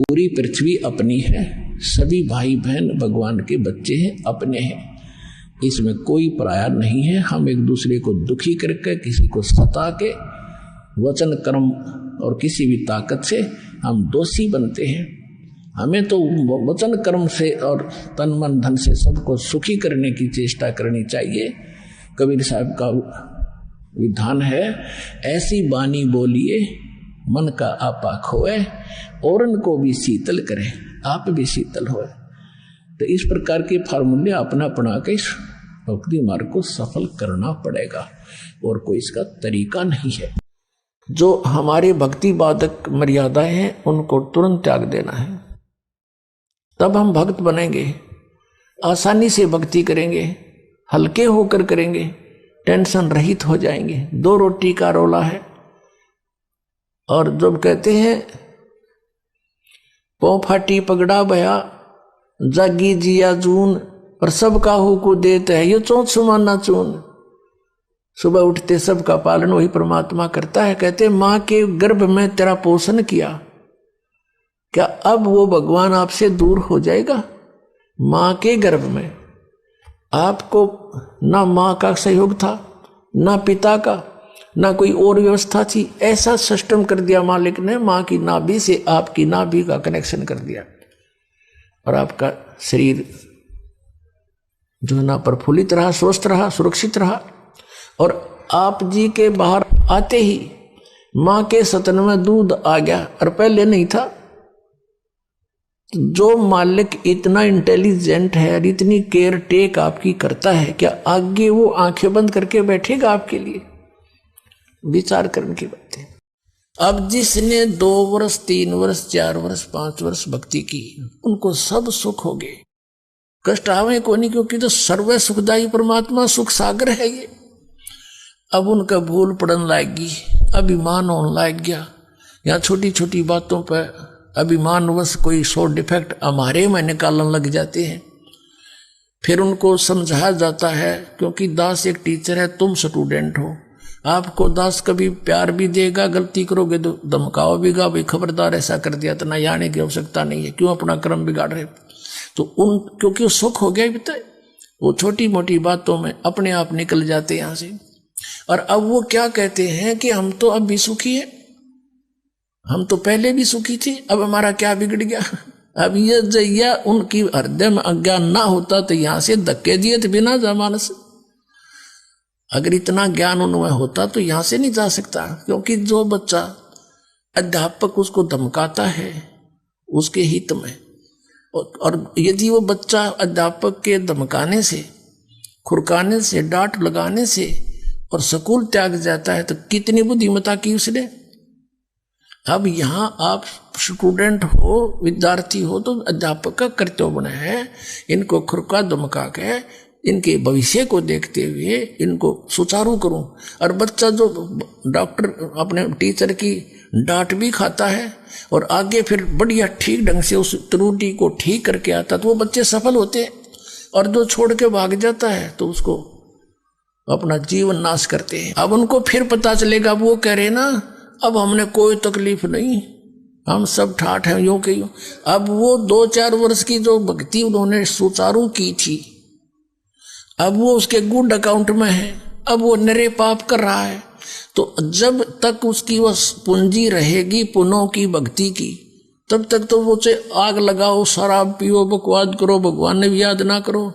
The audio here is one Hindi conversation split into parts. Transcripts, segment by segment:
पूरी पृथ्वी अपनी है, सभी भाई बहन भगवान के बच्चे हैं, अपने हैं, इसमें कोई पराया नहीं है। हम एक दूसरे को दुखी करके, किसी को सता के, वचन कर्म और किसी भी ताकत से हम दोषी बनते हैं। हमें तो वचन कर्म से और तन मन धन से सबको सुखी करने की चेष्टा करनी चाहिए। कबीर साहब का विधान है, ऐसी बानी बोलिए मन का आपा खोए, औरन को भी शीतल करे, आप भी शीतल होए। तो इस प्रकार के फार्मूले अपना अपना के इस भक्ति मार्ग को सफल करना पड़ेगा, और कोई इसका तरीका नहीं है। जो हमारे भक्ति बाधक मर्यादाएं हैं उनको तुरंत त्याग देना है, तब हम भक्त बनेंगे। आसानी से भक्ति करेंगे, हल्के होकर करेंगे, टेंशन रहित हो जाएंगे। 2 रोटी का रोला है। और जब कहते हैं पौ फाटी पगड़ा भया जागी जिया जून, और सब काहू को देते है ये चौथ सुमाना चून। सुबह उठते सबका पालन वही परमात्मा करता है। कहते मां के गर्भ में तेरा पोषण किया, क्या अब वो भगवान आपसे दूर हो जाएगा? मां के गर्भ में आपको ना मां का सहयोग था, ना पिता का, ना कोई और व्यवस्था थी। ऐसा सिस्टम कर दिया मालिक ने, मां की नाभि से आपकी नाभि का कनेक्शन कर दिया, और आपका शरीर जो है ना प्रफुल्लित रहा, स्वस्थ रहा, सुरक्षित रहा। और आप जी के बाहर आते ही मां के स्तन में दूध आ गया, और पहले नहीं था। जो मालिक इतना इंटेलिजेंट है और इतनी केयर टेक आपकी करता है, क्या आगे वो आंखें बंद करके बैठेगा आपके लिए? विचार करने की बात है। अब जिसने 2 वर्ष 3 वर्ष 4 वर्ष 5 वर्ष भक्ति की, उनको सब सुख हो गए, कष्ट आवे को नहीं, क्योंकि तो सर्व सुखदायी परमात्मा सुख सागर है ये। अब उनका भूल पड़न लाएगी, अभिमान होने लग गया, यहाँ छोटी छोटी बातों पर अभिमानवश कोई 100 डिफेक्ट हमारे में निकालने लग जाते हैं। फिर उनको समझाया जाता है, क्योंकि दास एक टीचर है, तुम स्टूडेंट हो। आपको दास कभी प्यार भी देगा, गलती करोगे तो धमकाओ भी गा, भाई खबरदार ऐसा कर दिया, तो ना आने की आवश्यकता नहीं है, क्यों अपना क्रम बिगाड़ रहे। तो क्योंकि सुख हो गया बताए, वो छोटी मोटी बातों में अपने आप निकल जाते यहाँ से। और अब वो क्या कहते हैं कि हम तो अब भी सुखी है, हम तो पहले भी सुखी थे, अब हमारा क्या बिगड़ गया? अब ये जैया उनकी हृदय में अज्ञान ना होता तो यहां से धक्के दिए थे बिना जमाने से। अगर इतना ज्ञान उनमें होता तो यहां से नहीं जा सकता, क्योंकि जो बच्चा अध्यापक उसको धमकाता है उसके हित में, और यदि वो बच्चा अध्यापक के धमकाने से, खुरकाने से, डांट लगाने से और स्कूल त्याग जाता है, तो कितनी बुद्धिमत्ता की उसने। अब यहाँ आप स्टूडेंट हो, विद्यार्थी हो, तो अध्यापक का कर्तव्य बना है इनको खुरका धमका के इनके भविष्य को देखते हुए इनको सुचारू करूं। और बच्चा जो डॉक्टर अपने टीचर की डांट भी खाता है और आगे फिर बढ़िया ठीक ढंग से उस त्रुटि को ठीक करके आता, तो वो बच्चे सफल होते हैं। और जो छोड़ के भाग जाता है तो उसको अपना जीवन नाश करते हैं। अब उनको फिर पता चलेगा, वो कह रहे ना अब हमने कोई तकलीफ नहीं, हम सब ठाठ हैं यूं के यूं। अब वो 2-4 वर्ष की जो भक्ति उन्होंने सुचारू की थी, अब वो उसके गुड अकाउंट में है, अब वो नरे पाप कर रहा है। तो जब तक उसकी वह पूंजी रहेगी पुनों की भक्ति की, तब तक तो वो से आग लगाओ, शराब पियो, बकवाद करो, भगवान ने भी याद ना करो,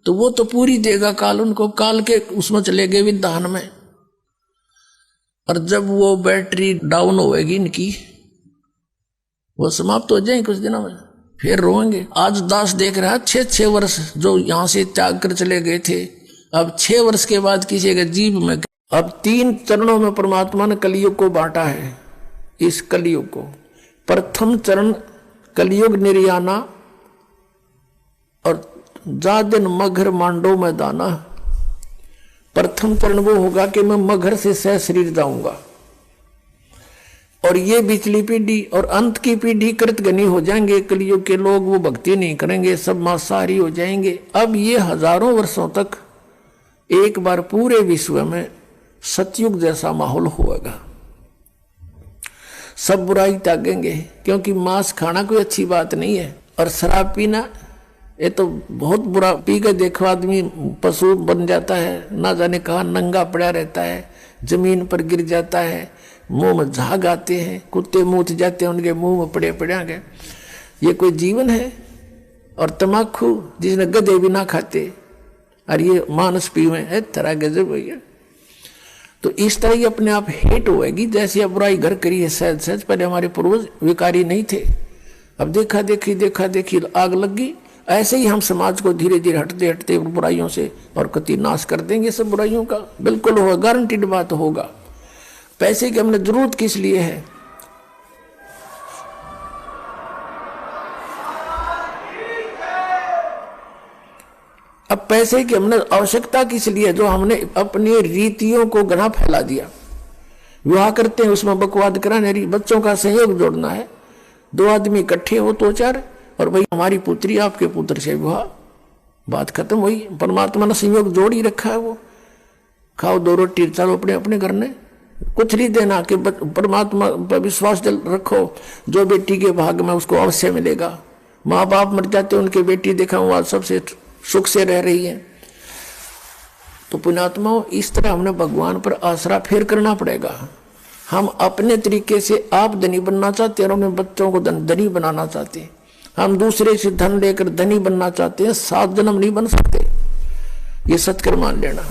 तो वो तो पूरी देगा काल उनको, काल के उसमें चले गए विधान में। और जब वो बैटरी डाउन होएगी इनकी, वो समाप्त हो जाएंगे कुछ दिनों में, फिर रोएंगे। आज दास देख रहा है 6-6 वर्ष जो यहां से त्याग कर चले गए थे, अब 6 वर्ष के बाद किसी के जीव में। अब 3 चरणों में परमात्मा ने कलयुग को बांटा है। इस कलयुग को प्रथम चरण कलयुग निर्याना, और जा दिन मगर मांडो में दाना। प्रथम चरण वो होगा कि मैं मगर से सह शरीर जाऊंगा, और ये बिचली पीढ़ी और अंत की पीढ़ी कृतघ्नी हो जाएंगे। कलयुग के लोग वो भक्ति नहीं करेंगे, सब मांसाहारी हो जाएंगे। अब ये हजारों वर्षों तक एक बार पूरे विश्व में सतयुग जैसा माहौल होगा। सब बुराई त्यागेंगे, क्योंकि मांस खाना कोई अच्छी बात नहीं है। और शराब पीना ये तो बहुत बुरा, पी के देखो आदमी पशु बन जाता है, ना जाने कहाँ नंगा पड़ा रहता है, जमीन पर गिर जाता है, मुंह में झाग आते हैं, कुत्ते मूत जाते हैं उनके मुंह में पड़े गए। ये कोई जीवन है? और तमाकू जिसने गधे भी ना खाते, और ये मानस पीवे है, तरह गजब भैया। तो इस तरह ही अपने आप हेट होएगी। जैसे अब बुराई घर करी है सहज सहज, पहले हमारे पूर्वज विकारी नहीं थे, अब देखा देखी आग लग गई। ऐसे ही हम समाज को धीरे धीरे हटते हटते बुराइयों से और कति नाश कर देंगे सब बुराइयों का। बिल्कुल होगा, गारंटीड बात होगा। पैसे की हमने जरूरत किस लिए है? अब पैसे की हमने आवश्यकता किस लिए? जो हमने अपनी रीतियों को गना फैला दिया। विवाह करते हैं उसमें बकवाद कराने, बच्चों का सहयोग जोड़ना है, 2 आदमी इकट्ठे हो तो 4, और भाई हमारी पुत्री आपके पुत्र से विवाह, बात खत्म हुई। परमात्मा ने संयोग जोड़ ही रखा है। वो खाओ 2 रोटी, चलो अपने अपने घर में, कुछ नहीं देना कि परमात्मा पर विश्वास रखो, जो बेटी के भाग में उसको अवश्य मिलेगा। माँ बाप मर जाते, उनके बेटी देखा हुआ सबसे सुख से रह रही है। तो पुण्यात्माओं, इस तरह हमने भगवान पर आसरा फेर करना पड़ेगा। हम अपने तरीके से आप धनी बनना चाहते हैं और अपने बच्चों को धनी बनाना चाहते हैं। हम दूसरे से धन लेकर धनी बनना चाहते हैं, 7 जन्म नहीं बन सकते, ये सत्य मान लेना।